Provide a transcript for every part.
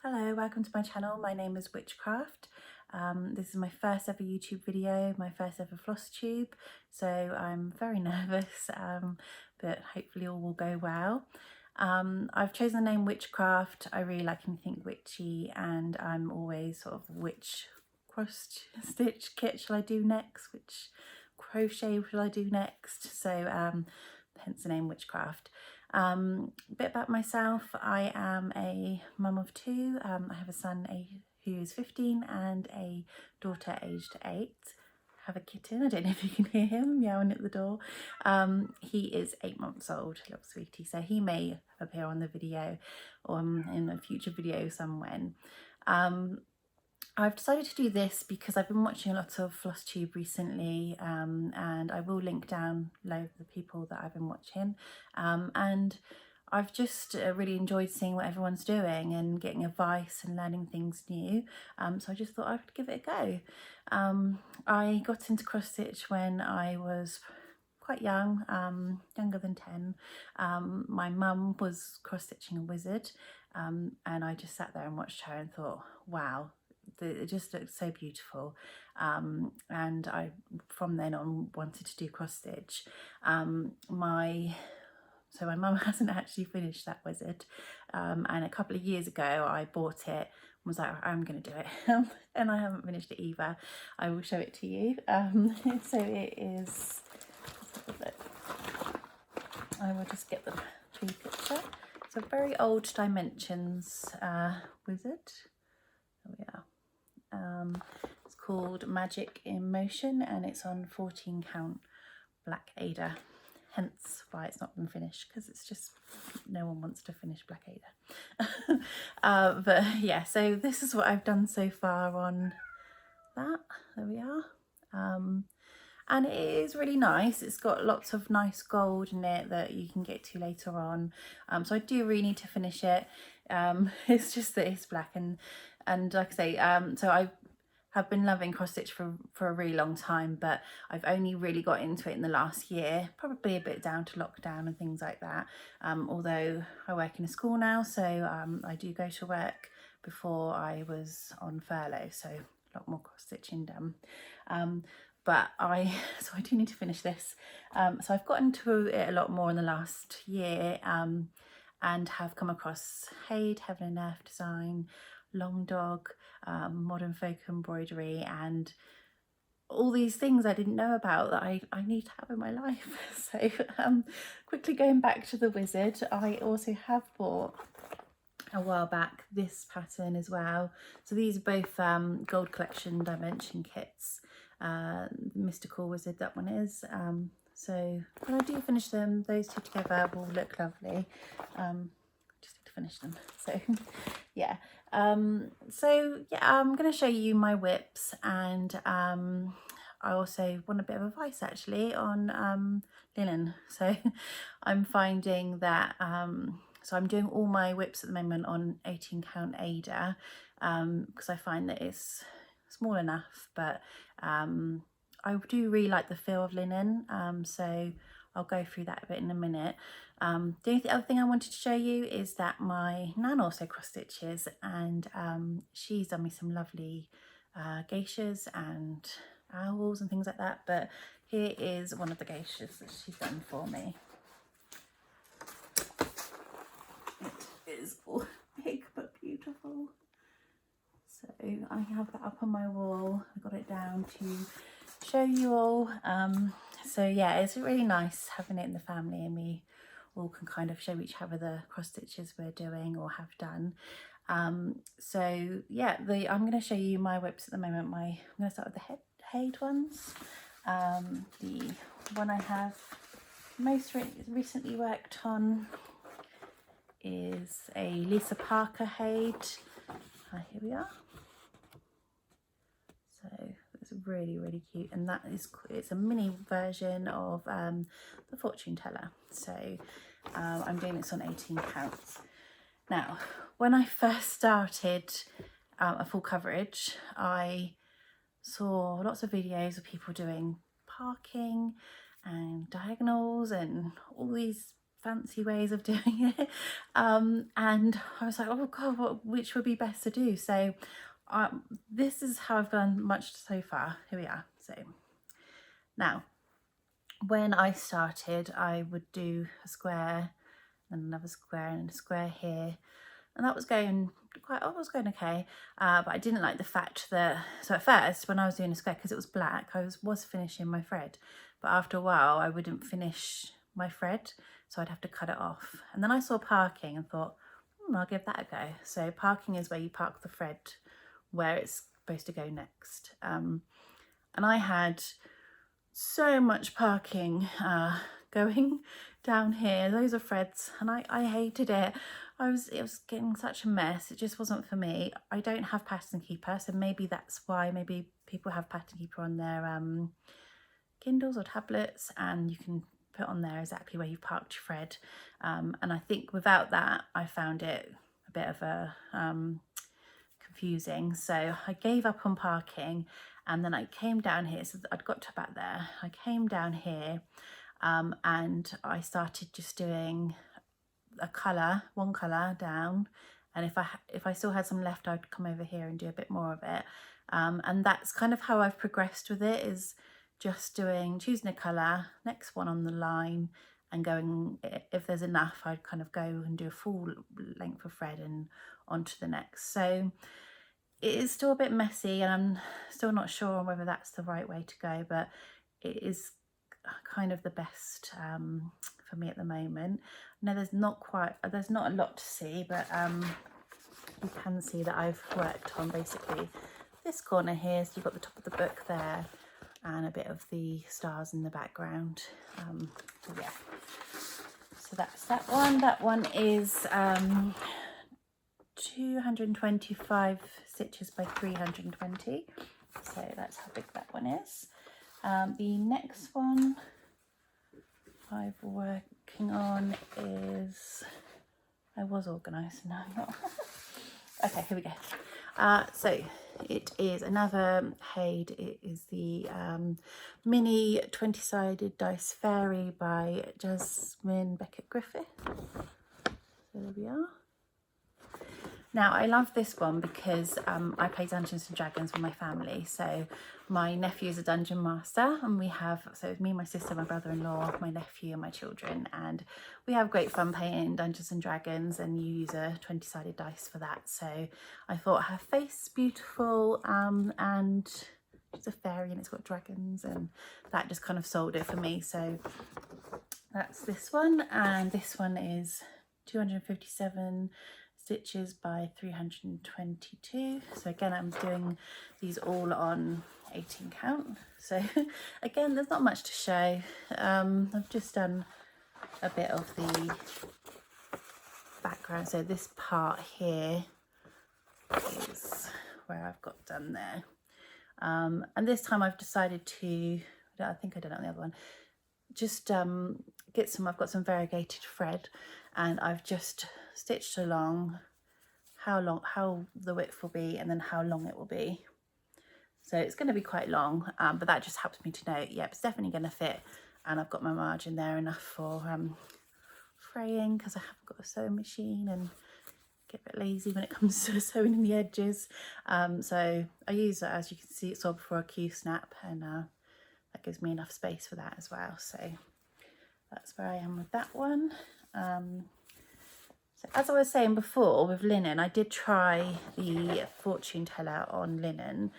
Hello, welcome to my channel. My name is Witchcraft. This is my first ever YouTube video, my first ever Flosstube, so I'm very nervous, but hopefully all will go well. I've chosen the name Witchcraft. I really like anything witchy, and I'm always sort of which cross stitch kit shall I do next, which crochet shall I do next, so hence the name Witchcraft. A bit about myself. I am a mum of two. I have a son who is 15 and a daughter aged 8. I have a kitten. I don't know if you can hear him meowing at the door. He is 8 months old, little sweetie, so he may appear on the video or in a future video somewhere. I've decided to do this because I've been watching a lot of Flosstube recently, and I will link down below the people that I've been watching, and I've just really enjoyed seeing what everyone's doing and getting advice and learning things new, so I just thought I would give it a go. I got into cross stitch when I was quite young, younger than 10. My mum was cross stitching a wizard, and I just sat there and watched her and thought, wow, it just looked so beautiful, and I from then on wanted to do cross stitch. My mum hasn't actually finished that wizard, and a couple of years ago I bought it and was like, I'm going to do it, and I haven't finished it either. I will show it to you. So it is, I will just get the tree picture. It's a very old dimensions wizard. There we are. It's called Magic in Motion, and it's on 14 count black Ada, hence why it's not been finished, because it's just no one wants to finish black Ada. But yeah, so this is what I've done so far on that. There we are. And it is really nice. It's got lots of nice gold in it that you can get to later on, so I do really need to finish it. It's just that it's black, and like I say, so I have been loving cross stitch for a really long time, but I've only really got into it in the last year, probably a bit down to lockdown and things like that, although I work in a school now, so I do go to work. Before I was on furlough, so a lot more cross stitching done. But I do need to finish this. So I've gotten to it a lot more in the last year, and have come across Hade, Heaven and Earth Design, Long Dog, Modern Folk Embroidery, and all these things I didn't know about that I need to have in my life. So quickly going back to the wizard, I also have bought a while back this pattern as well. So these are both Gold Collection dimension kits. Mystical Wizard, that one is. So when I do finish them, those two together will look lovely. Just need to finish them. So yeah. I'm going to show you my whips, and I also want a bit of advice actually on linen. So I'm finding that so I'm doing all my whips at the moment on 18 count Ada, because I find that it's small enough, but I do really like the feel of linen, so I'll go through that a bit in a minute. The other thing I wanted to show you is that my nan also cross stitches, and she's done me some lovely geishas and owls and things like that, but here is one of the geishas that she's done for me. It is all big but beautiful. So I have that up on my wall. I got it down to show you all. So yeah, it's really nice having it in the family, and we all can kind of show each other the cross stitches we're doing or have done. So yeah, I'm going to show you my whips at the moment. I'm going to start with the Hade ones. The one I have most recently worked on is a Lisa Parker Hade. Here we are. So it's really, really cute, and it's a mini version of the fortune teller. So I'm doing this on 18 counts. Now, when I first started a full coverage, I saw lots of videos of people doing parking and diagonals and all these fancy ways of doing it, and I was like, oh god, which would be best to do? So this is how I've done much so far. Here we are. So now, when I started, I would do a square and another square and a square here, and that was going okay, but I didn't like the fact that, so at first when I was doing a square, because it was black, I was finishing my thread, but after a while I wouldn't finish my thread, so I'd have to cut it off. And then I saw parking and thought, I'll give that a go. So parking is where you park the thread where it's supposed to go next, and I had so much parking going down here, loads of threads, and I hated it. It was getting such a mess. It just wasn't for me. I don't have pattern keeper, so maybe that's why. Maybe people have pattern keeper on their Kindles or tablets, and you can put on there exactly where you've parked your thread, and I think without that I found it a bit of a confusing, so I gave up on parking. And then I came down here, so I'd got to about there. I came down here, and I started just doing one colour down, and if I still had some left, I'd come over here and do a bit more of it, and that's kind of how I've progressed with it, is just choosing a colour, next one on the line, and going, if there's enough, I'd kind of go and do a full length of thread and onto the next. So it is still a bit messy, and I'm still not sure on whether that's the right way to go, but it is kind of the best for me at the moment. Now there's not a lot to see, but you can see that I've worked on basically this corner here. So you've got the top of the book there and a bit of the stars in the background. So yeah, so that's that one. That one is 225 stitches by 320, so that's how big that one is. The next one I'm working on is, I was organised, now I'm not. Okay, here we go. So it is another Haid. It is the mini 20-sided dice fairy by Jasmine Becket-Griffith. So there we are. Now I love this one because I play Dungeons and Dragons with my family. So my nephew is a dungeon master, and we have, so it's me, my sister, my brother-in-law, my nephew and my children, and we have great fun playing Dungeons and Dragons, and you use a 20-sided dice for that. So I thought her face is beautiful, and it's a fairy and it's got dragons, and that just kind of sold it for me. So that's this one, and this one is 257 stitches by 322. So again, I'm doing these all on 18 count. So again, there's not much to show. I've just done a bit of the background. So this part here is where I've got done there. And this time I've decided to, I think I did it on the other one, just I've got some variegated thread, and I've just stitched along how the width will be and then how long it will be. So it's going to be quite long, but that just helps me to know, yep, it's definitely going to fit, and I've got my margin there enough for fraying, because I haven't got a sewing machine and get a bit lazy when it comes to sewing in the edges. So I use it, as you can see, it's all before a Q-snap, and that gives me enough space for that as well. So that's where I am with that one. So as I was saying before with linen, I did try the fortune teller on linen,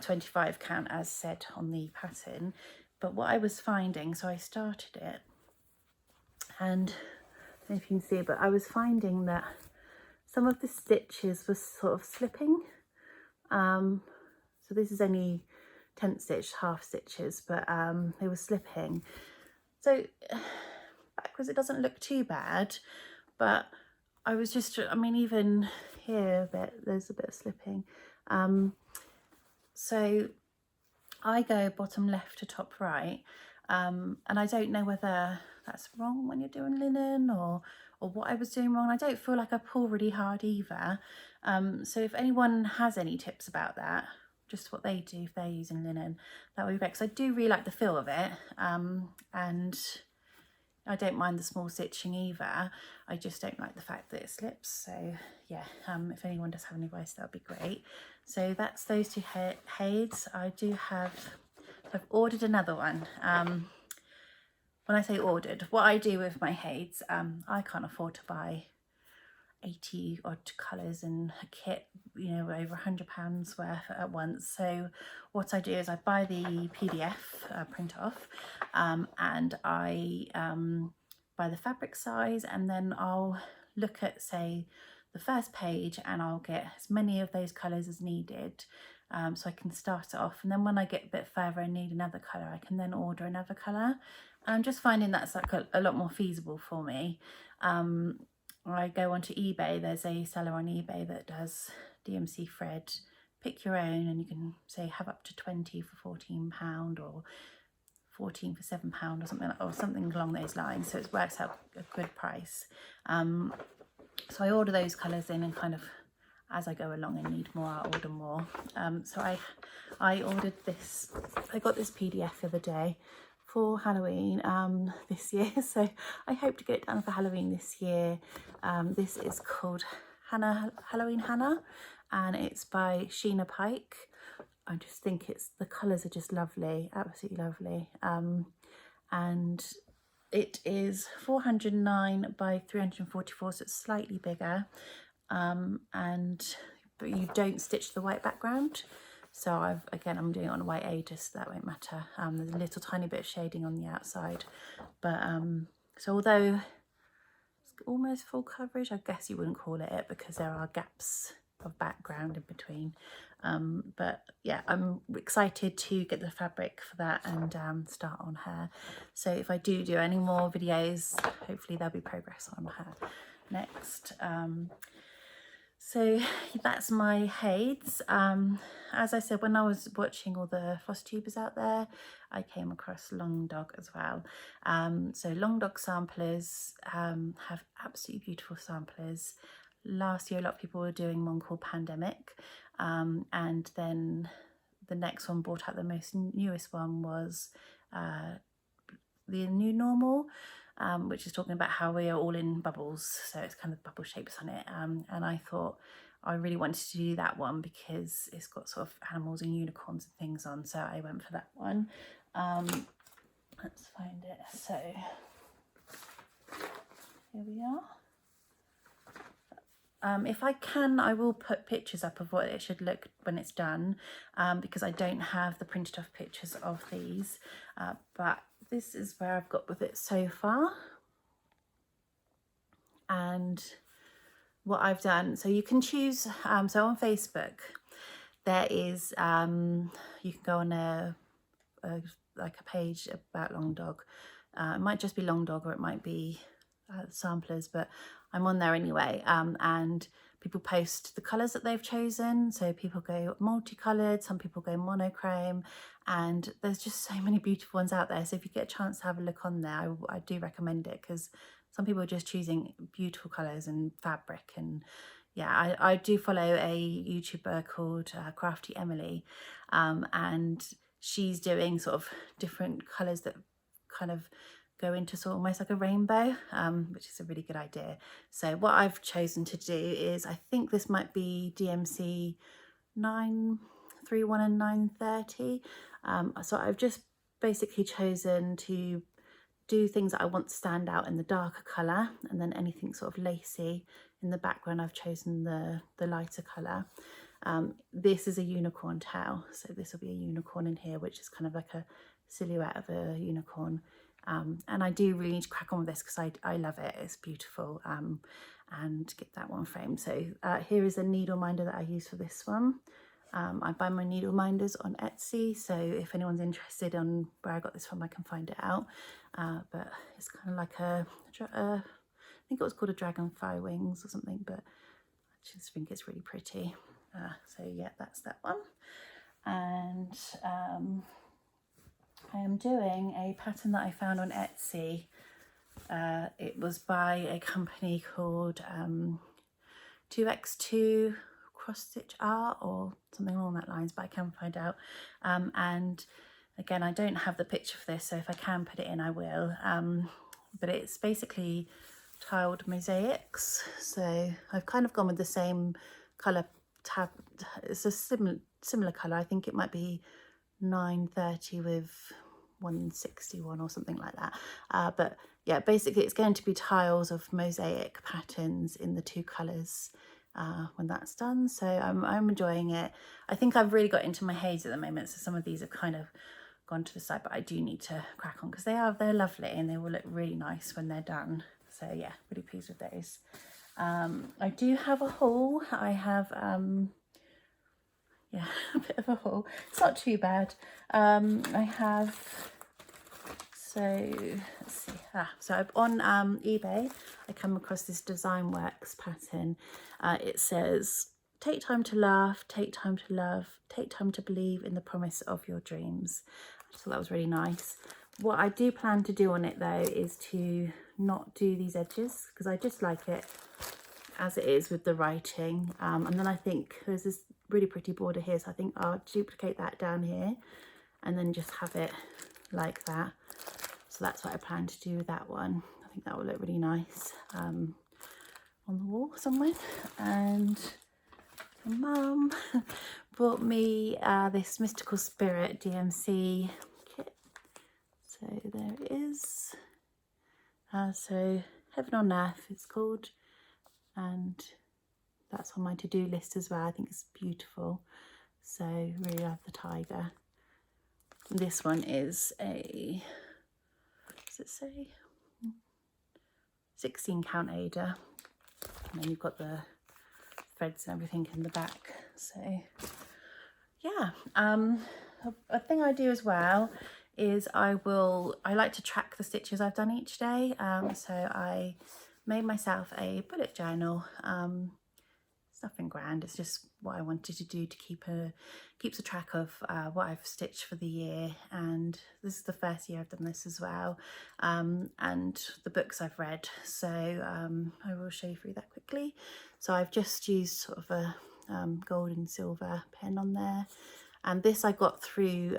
25 count as said on the pattern, but what I was finding, so I started it, and I don't know if you can see, but I was finding that some of the stitches were sort of slipping. So this is only 10th stitch, half stitches, but they were slipping. So backwards it doesn't look too bad, but I was just, I mean, even here a bit, there's a bit of slipping. So I go bottom left to top right, and I don't know whether that's wrong when you're doing linen, or what I was doing wrong. I don't feel like I pull really hard either. So if anyone has any tips about that, just what they do if they're using linen, that would be great, because I do really like the feel of it, and I don't mind the small stitching either. I just don't like the fact that it slips. So yeah, if anyone does have any advice, that would be great. So that's those two heids. I do have, I've ordered another one. When I say ordered, what I do with my heids, I can't afford to buy 80 odd colours in a kit, you know, over £100 worth at once. So what I do is I buy the PDF, print off, and I buy the fabric size, and then I'll look at, say, the first page, and I'll get as many of those colours as needed. So I can start it off, and then when I get a bit further and need another colour, I can then order another colour. I'm just finding that's like a lot more feasible for me. I go onto eBay, there's a seller on eBay that does DMC thread, pick your own, and you can say have up to 20 for £14 or 14 for £7 or something along those lines, so it works out a good price. So I order those colours in, and kind of as I go along and need more, I'll order more. So I ordered this, I got this PDF the other day for Halloween this year, so I hope to get it done for Halloween this year. This is called Halloween Hannah, and it's by Sheena Pike. I just think the colours are just lovely, absolutely lovely. And it is 409 by 344, so it's slightly bigger. But you don't stitch the white background. So I'm doing it on a white A, just that won't matter. There's a little tiny bit of shading on the outside, but so although it's almost full coverage, I guess you wouldn't call it because there are gaps of background in between. But yeah, I'm excited to get the fabric for that and start on her. So if I do any more videos, hopefully there'll be progress on her next. So that's my heids. As I said, when I was watching all the Flosstubers out there, I came across Long Dog as well. So Long Dog samplers have absolutely beautiful samplers. Last year, a lot of people were doing one called Pandemic, and then the next one brought out the newest one was The New Normal, which is talking about how we are all in bubbles, so it's kind of bubble shapes on it, and I thought I really wanted to do that one because it's got sort of animals and unicorns and things on, so I went for that one. Let's find it. So here we are. If I can, I will put pictures up of what it should look when it's done, because I don't have the printed off pictures of these, but this is where I've got with it so far. And what I've done, so you can choose, so on Facebook there is, you can go on like a page about Long Dog. It might just be Long Dog, or it might be samplers, but I'm on there anyway, and people post the colours that they've chosen. So people go multicoloured, some people go monochrome, and there's just so many beautiful ones out there. So if you get a chance to have a look on there, I do recommend it, because some people are just choosing beautiful colours and fabric. And yeah, I do follow a YouTuber called Crafty Emily, and she's doing sort of different colours that kind of go into sort of almost like a rainbow, which is a really good idea. So what I've chosen to do is, I think this might be DMC 931 and 930. So I've just basically chosen to do things that I want to stand out in the darker colour, and then anything sort of lacy in the background, I've chosen the lighter colour. This is a unicorn tail, so this will be a unicorn in here, which is kind of like a silhouette of a unicorn. And I do really need to crack on with this because I love it, it's beautiful, and get that one framed. So here is a needle minder that I use for this one. I buy my needle minders on Etsy, so if anyone's interested on where I got this from, I can find it out. But it's kind of like I think it was called a dragonfly wings or something, but I just think it's really pretty. So yeah, that's that one. And I am doing a pattern that I found on Etsy. It was by a company called 2x2 cross stitch art or something along that lines, but I can find out. And again, I don't have the picture for this, so if I can put it in, I will. but it's basically tiled mosaics. So I've kind of gone with the same colour tab. It's a similar colour. I think it might be 930 with 161 or something like that. But yeah, basically it's going to be tiles of mosaic patterns in the two colours when that's done. So I'm enjoying it. I think I've really got into my haze at the moment, so some of these have kind of gone to the side, but I do need to crack on because they're lovely and they will look really nice when they're done. So yeah, really pleased with those. I do have a haul. I have yeah, a bit of a haul. It's not too bad. I have, so let's see, so on eBay I come across this Design Works pattern. It says, take time to laugh, take time to love, take time to believe in the promise of your dreams. I just thought that was really nice. What I do plan to do on it though is to not do these edges, because I just like it as it is with the writing. And then I think there's this really pretty border here, so I think I'll duplicate that down here and then just have it like that. So that's what I plan to do with that one. I think that will look really nice on the wall somewhere. And my mum brought me this Mystical Spirit DMC kit. So there it is. So Heaven on Earth it's called, and that's on my to-do list as well. I think it's beautiful. So really love the tiger. This one is a, does it say 16 count Ada, and then you've got the threads and everything in the back. So yeah, a thing I do as well is I like to track the stitches I've done each day. So I made myself a bullet journal. It's nothing grand, it's just what I wanted to do to keeps a track of what I've stitched for the year, and this is the first year I've done this as well, and the books I've read. So I will show you through that quickly. So I've just used sort of a gold and silver pen on there, and this I got through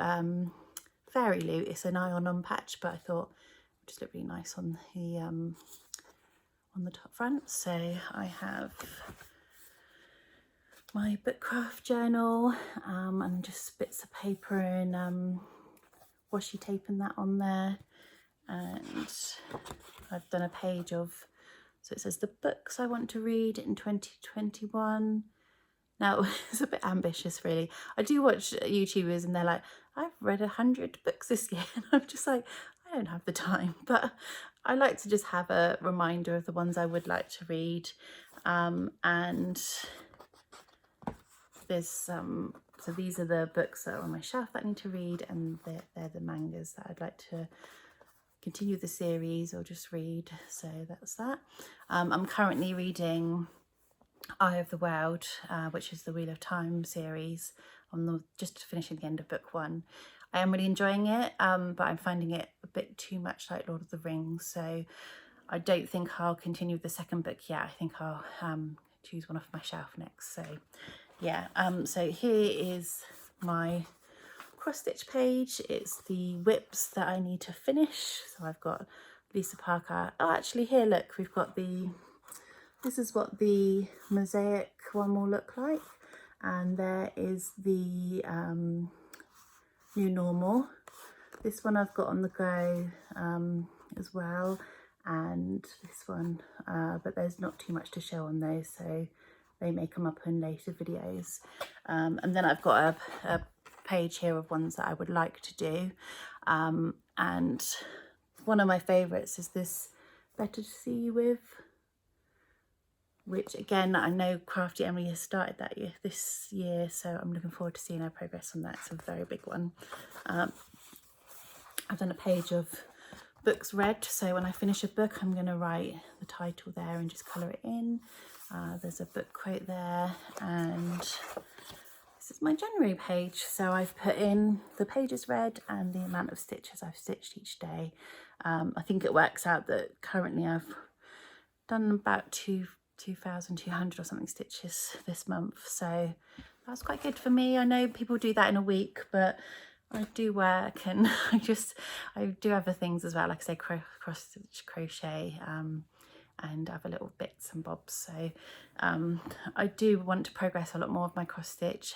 Fairy Loot. It's an iron-on patch, but I thought it would just look really nice on the top front. So I have my bookcraft journal and just bits of paper and washi taping that on there, and I've done a page of, so it says the books I want to read in 2021. Now it's a bit ambitious really. I do watch YouTubers and they're like, I've read 100 books this year, and I'm just like, I don't have the time, but I like to just have a reminder of the ones I would like to read. And there's so these are the books that are on my shelf that I need to read, and they're the mangas that I'd like to continue the series or just read. So that's that. I'm currently reading Eye of the World, which is the Wheel of Time series. I'm just finishing the end of book 1. I am really enjoying it, but I'm finding it a bit too much like Lord of the Rings, so I don't think I'll continue with the second book yet. I think I'll choose one off my shelf next. So yeah, so here is my cross stitch page. It's the WIPs that I need to finish. So I've got Lisa Parker. Oh, actually here, look, we've got this is what the mosaic one will look like. And there is the New Normal. This one I've got on the go as well. And this one, but there's not too much to show on those, so they may come up in later videos. And then I've got a page here of ones that I would like to do. And one of my favourites is this Better to See You With, which again, I know Crafty Emily has started that this year, so I'm looking forward to seeing her progress on that. It's a very big one. I've done a page of books read, so when I finish a book I'm going to write the title there and just colour it in. There's a book quote there, and this is my January page, so I've put in the pages read and the amount of stitches I've stitched each day. I think it works out that currently I've done about 2,200 or something stitches this month, so that's quite good for me. I know people do that in a week, but I do work, and I do other things as well, like I say, cross stitch, crochet, and other little bits and bobs. So I do want to progress a lot more of my cross stitch.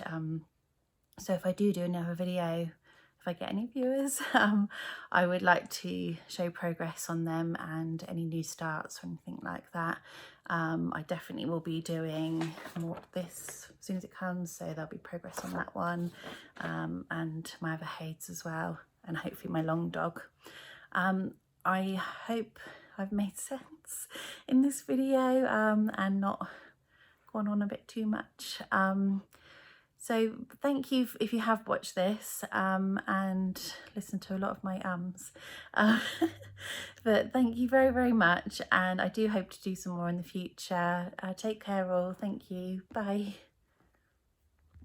So if I do another video, if I get any viewers, I would like to show progress on them and any new starts or anything like that. I definitely will be doing more of this as soon as it comes, so there'll be progress on that one, and my other heids as well, and hopefully my long dog. I hope I've made sense in this video, and not gone on a bit too much. So thank you if you have watched this, and listened to a lot of my ums. But thank you very, very much, and I do hope to do some more in the future. Take care all. Thank you. Bye.